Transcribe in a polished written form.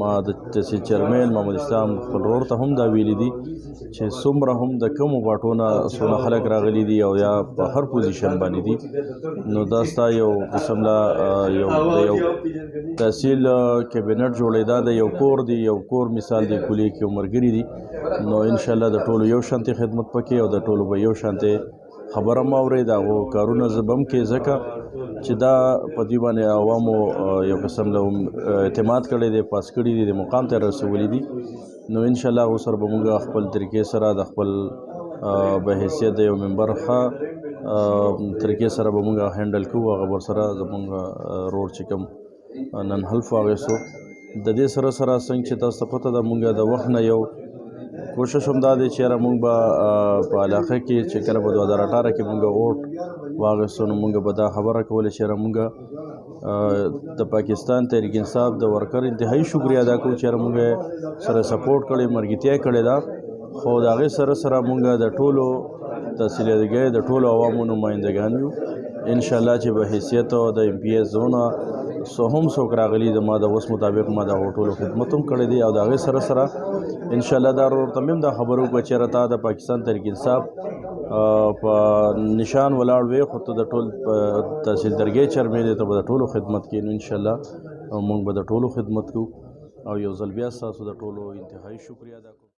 ما د تحصیل چیرمین محمد اسلام خپل ورور ته هم دا ویلي دي چې څومره هم د کومو واټو نه څونه خلک راغلي دي او یا په هر پوزیشن باندې دي نو دا ستا یو قسم لا یو د یو تحصیل کابینټ جوړېدا د یو کور دی یو کور مثال دی کلی کې عمرګري دي نو انشاءالله د ټولو یو شانتي خدمت پکې او د ټولو به یو شانتي خبره مو اورېد هغو کارونه زه به هم کې ځکه چې دا په دوی باندې عوامو یو قسم له اعتماد کړی دی پاس کړي دي د مقام ته رسولي دي نو انشاءالله هغو سره به موږ خپل طریقې سره د خپل به حیثیت د یو ممبر ښه طریقې سره به موږ هینډل کوو هغه ورسره زموږ رور چې کوم نن حلف واخیستو د دې سره سره څنګه چې تاسو ته پته ده موږ د وخت نه یو کوشش هم دا دی چې یاره موږ به په علاقه کې چې کله په 2018 کې موږ ووټ واخیستو نو موږ به دا خبره کوله چې یاره موږ د پاکستان تحریک انصاف د ورکر انتهایی شکریه ادا کوو چې یاره موږ سره سپورټ کړی مرګتیا کړې ده خو د هغې سره سره موږ د ټولو تحصیلګۍ د ټولو عوامو نمایندګان یو انشاءالله چې به حیثیت د ایم پی ایس زونه څه هم څوک راغلي د ما د وس مطابق ما د هغو ټولو خدمت هم کړی دی او د هغې سره سره انشاءالله دا ورته مې هم دا خبره وکړه چې یاره تا د پاکستان تحریک انصاف په نشان ولاړ وې خو ته د ټول تحصیل درګۍ چیرمین یې ته به د ټولو خدمت کوې نو انشاءالله موږ به د ټولو خدمت کوو او یو ځل بیا ستاسو د ټولو انتهایی شکریه ادا کوو